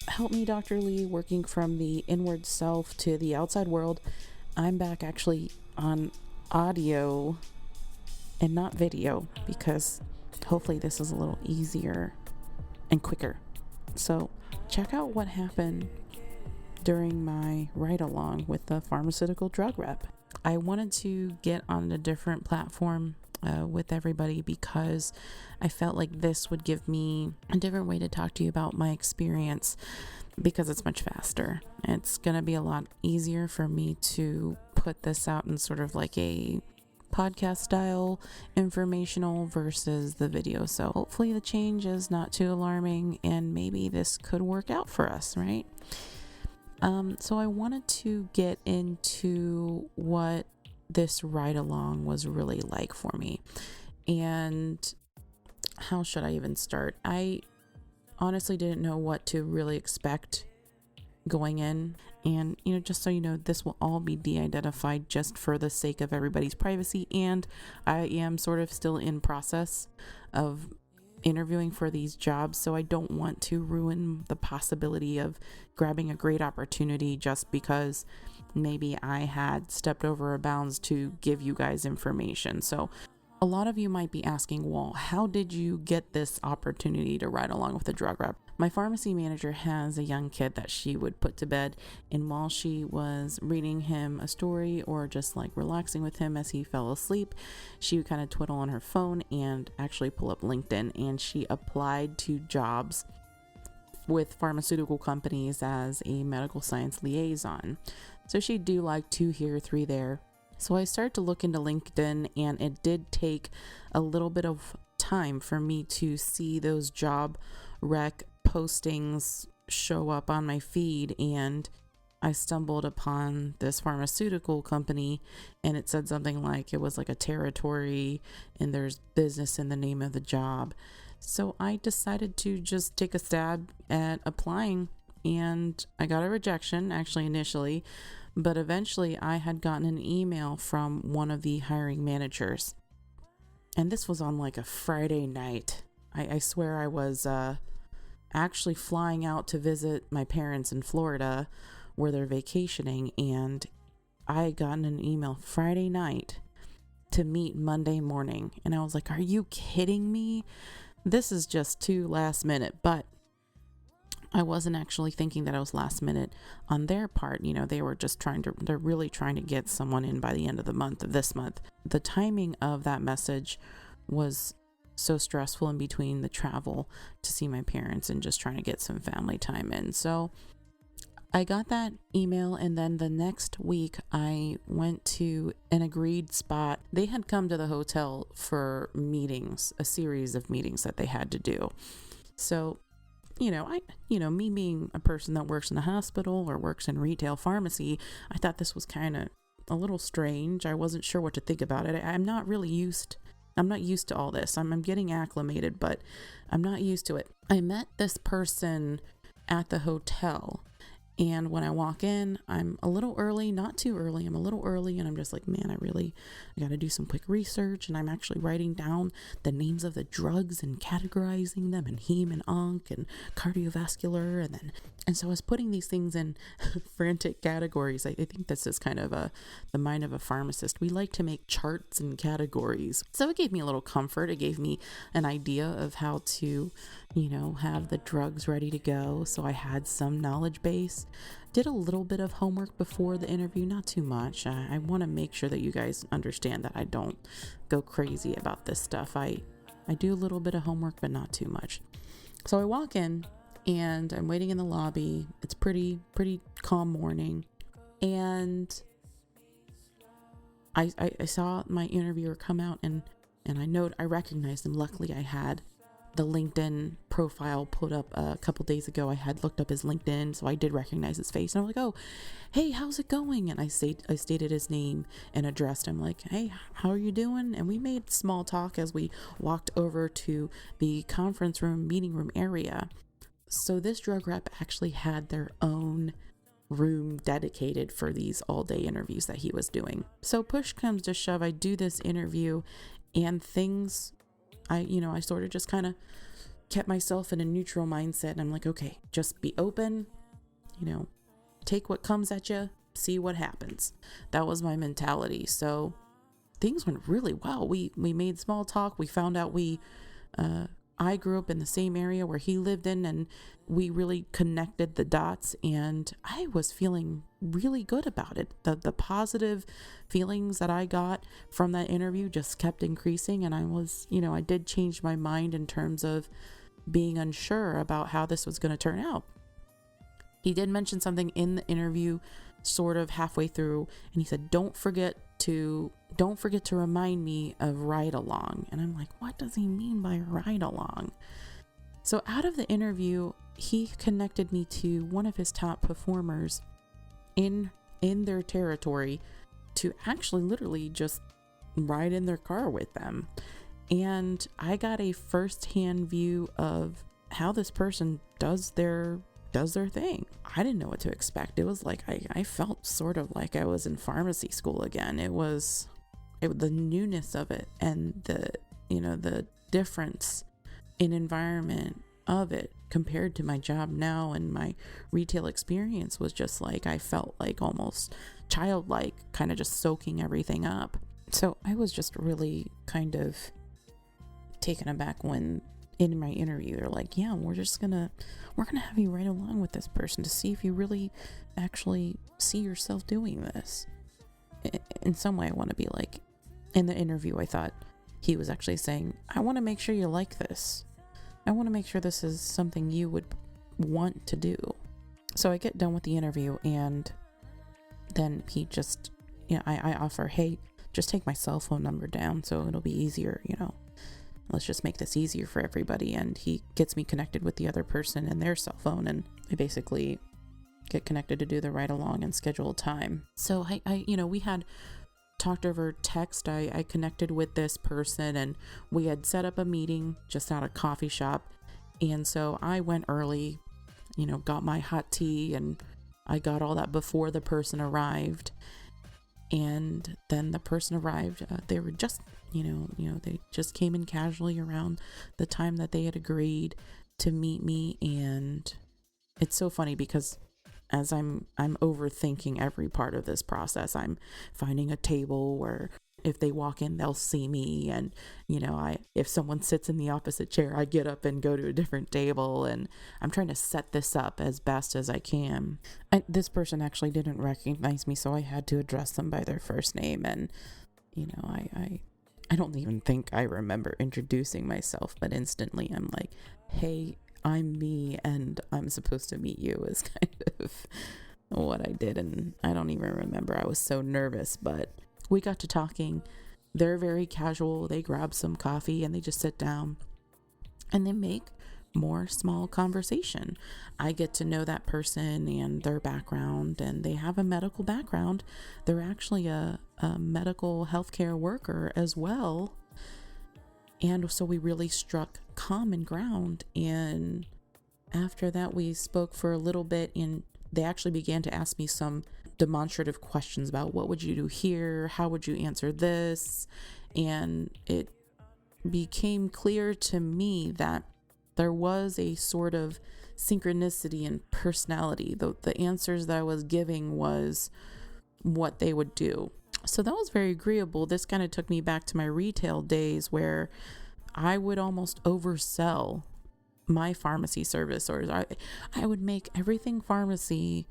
Help me, Dr. Lee, working from the inward self to the outside world. I'm back actually on audio and not video because hopefully this is a little easier and quicker. So check out what happened during my ride along with the pharmaceutical drug rep. I wanted to get on a different platform with everybody because I felt like this would give me a different way to talk to you about my experience because it's much faster. It's going to be a lot easier for me to put this out in sort of like a podcast style informational versus the video. So hopefully the change is not too alarming and maybe this could work out for us, right? So I wanted to get into what this ride along was really like for me. And how should I even start? I honestly didn't know what to really expect going in. And, just so you know, this will all be de-identified just for the sake of everybody's privacy. And I am sort of still in process of interviewing for these jobs, so I don't want to ruin the possibility of grabbing a great opportunity just because maybe I had stepped over a bounds to give you guys information. So a lot of you might be asking, well, how did you get this opportunity to ride along with a drug rep? My pharmacy manager has a young kid that she would put to bed, and while she was reading him a story or just like relaxing with him as he fell asleep, she would kind of twiddle on her phone and actually pull up LinkedIn, and she applied to jobs with pharmaceutical companies as a medical science liaison. So she'd do like 2 here, 3 there. So I started to look into LinkedIn, and it did take a little bit of time for me to see those job rec postings show up on my feed, and I stumbled upon this pharmaceutical company, and it said something like it was like a territory and there's business in the name of the job. So I decided to just take a stab at applying, and I got a rejection actually initially, but eventually I had gotten an email from one of the hiring managers. And this was on like a Friday night. I swear I was actually flying out to visit my parents in Florida where they're vacationing. And I had gotten an email Friday night to meet Monday morning. And I was like, are you kidding me? This is just too last minute. But I wasn't actually thinking that it was last minute on their part. They were just they're really trying to get someone in by the end of the month, of this month. The timing of that message was so stressful in between the travel to see my parents and just trying to get some family time in. So I got that email, and then the next week I went to an agreed spot. They had come to the hotel for meetings, a series of meetings that they had to do. So me being a person that works in a hospital or works in retail pharmacy, I thought this was kind of a little strange. I wasn't sure what to think about it. I'm not used to all this. I'm getting acclimated, but I'm not used to it. I met this person at the hotel, and when I walk in, I'm a little early, not too early. I'm a little early, and I'm just like, man, I got to do some quick research, and I'm actually writing down the names of the drugs and categorizing them in heme and onc and cardiovascular, and so I was putting these things in frantic categories. I think this is kind of the mind of a pharmacist. We like to make charts and categories. So it gave me a little comfort. It gave me an idea of how to, have the drugs ready to go. So I had some knowledge base. Did a little bit of homework before the interview, not too much. I want to make sure that you guys understand that I don't go crazy about this stuff. I do a little bit of homework, but not too much. So I walk in, and I'm waiting in the lobby. It's pretty calm morning, and I saw my interviewer come out, and I recognized him. Luckily, I had the LinkedIn profile put up a couple days ago. I had looked up his LinkedIn, so I did recognize his face. And I'm like, oh, hey, how's it going? And I stated his name and addressed him like, hey, how are you doing? And we made small talk as we walked over to the conference room, meeting room area. So this drug rep actually had their own room dedicated for these all-day interviews that he was doing. So push comes to shove, I do this interview, and things, I sort of just kind of kept myself in a neutral mindset, and I'm like, okay, just be open, take what comes at you, see what happens. That was my mentality. So things went really well. We made small talk. We found out I grew up in the same area where he lived in, and we really connected the dots, and I was feeling really good about it. The positive feelings that I got from that interview just kept increasing, and I did change my mind in terms of being unsure about how this was going to turn out. He did mention something in the interview sort of halfway through, and he said, don't forget to remind me of ride along. And I'm like, what does he mean by ride along? So out of the interview, he connected me to one of his top performers in their territory to actually literally just ride in their car with them. And I got a first-hand view of how this person does their thing. I didn't know what to expect. It was like I felt sort of like I was in pharmacy school again. It was the newness of it, and the difference in environment of it compared to my job now, and my retail experience was just like, I felt like almost childlike, kind of just soaking everything up. So I was just really kind of taken aback when in my interview they're like, yeah, we're gonna have you ride along with this person to see if you really actually see yourself doing this. In some way, I want to be like, in the interview, I thought he was actually saying, I want to make sure you like this. I want to make sure this is something you would want to do. So I get done with the interview, and then he just, I offer, hey, just take my cell phone number down so it'll be easier, let's just make this easier for everybody. And he gets me connected with the other person and their cell phone, and I basically get connected to do the ride along and schedule time. So I we had talked over text. I connected with this person, and we had set up a meeting just at a coffee shop. And so I went early, got my hot tea, and I got all that before the person arrived. And then the person arrived. They were just, they just came in casually around the time that they had agreed to meet me. And it's so funny because as I'm overthinking every part of this process, I'm finding a table where if they walk in, they'll see me. And, if someone sits in the opposite chair, I get up and go to a different table, and I'm trying to set this up as best as I can. This person actually didn't recognize me, so I had to address them by their first name. And, I don't even think I remember introducing myself, but instantly I'm like, hey, I'm me, and I'm supposed to meet you, is kind of what I did. And I don't even remember. I was so nervous, but we got to talking. They're very casual. They grab some coffee and they just sit down and they make more small conversation. I get to know that person and their background, and they have a medical background. They're actually a medical healthcare worker as well. And so we really struck common ground. And after that, we spoke for a little bit, and they actually began to ask me some demonstrative questions about what would you do here? How would you answer this? And it became clear to me that there was a sort of synchronicity in personality. The answers that I was giving was what they would do. So that was very agreeable. This kind of took me back to my retail days where I would almost oversell my pharmacy service, or I would make everything pharmacy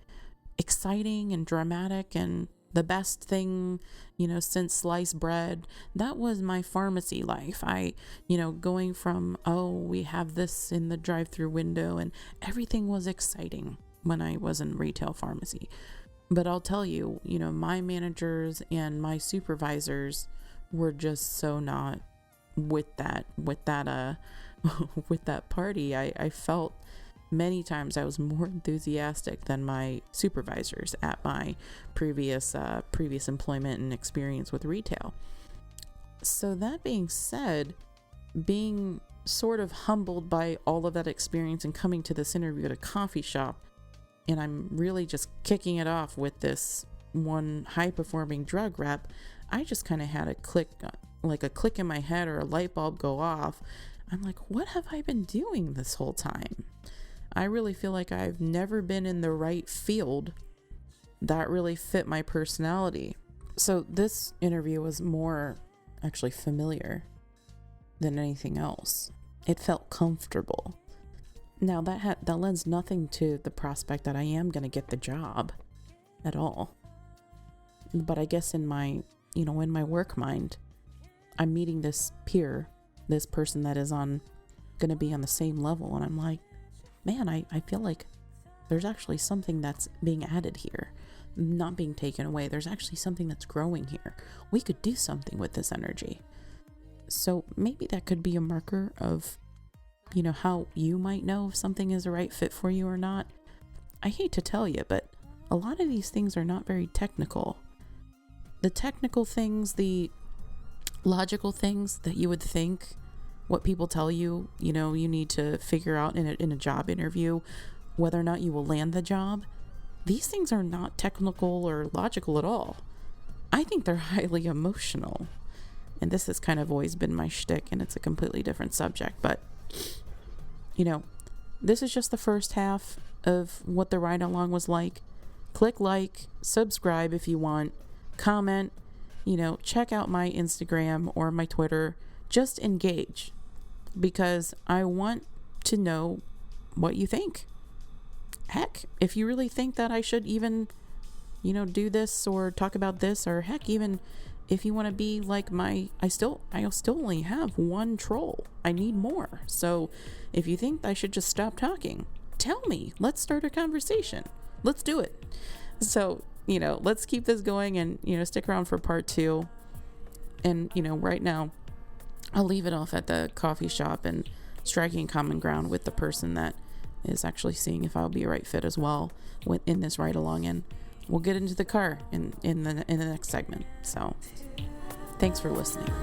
exciting and dramatic and the best thing, since sliced bread. That was my pharmacy life. Going from, we have this in the drive-through window, and everything was exciting when I was in retail pharmacy. But I'll tell you, my managers and my supervisors were just so not with that with that party. I felt many times I was more enthusiastic than my supervisors at my previous employment and experience with retail. So that being said, being sort of humbled by all of that experience and coming to this interview at a coffee shop, and I'm really just kicking it off with this one high-performing drug rep, I just kind of had a click in my head, or a light bulb go off. I'm like, what have I been doing this whole time? I really feel like I've never been in the right field that really fit my personality. So this interview was more actually familiar than anything else. It felt comfortable. Now that lends nothing to the prospect that I am going to get the job at all. But I guess in my work mind, I'm meeting this peer, this person that is going to be on the same level. And I'm like, man, I feel like there's actually something that's being added here, not being taken away. There's actually something that's growing here. We could do something with this energy. So maybe that could be a marker of, how you might know if something is a right fit for you or not. I hate to tell you, but a lot of these things are not very technical. The technical things, the logical things that you would think, what people tell you, you need to figure out in a job interview, whether or not you will land the job. These things are not technical or logical at all. I think they're highly emotional. And this has kind of always been my shtick, and it's a completely different subject. But, this is just the first half of what the ride along was like. Click like, subscribe if you want, comment, check out my Instagram or my Twitter. Just engage, because I want to know what you think. Heck, if you really think that I should even, do this or talk about this, or heck, even if you want to be like I still only have one troll. I need more. So if you think I should just stop talking, tell me. Let's start a conversation. Let's do it. So, let's keep this going, and, stick around for part 2. And, right now, I'll leave it off at the coffee shop and striking common ground with the person that is actually seeing if I'll be a right fit as well in this ride along. And we'll get into the car in the next segment. So thanks for listening.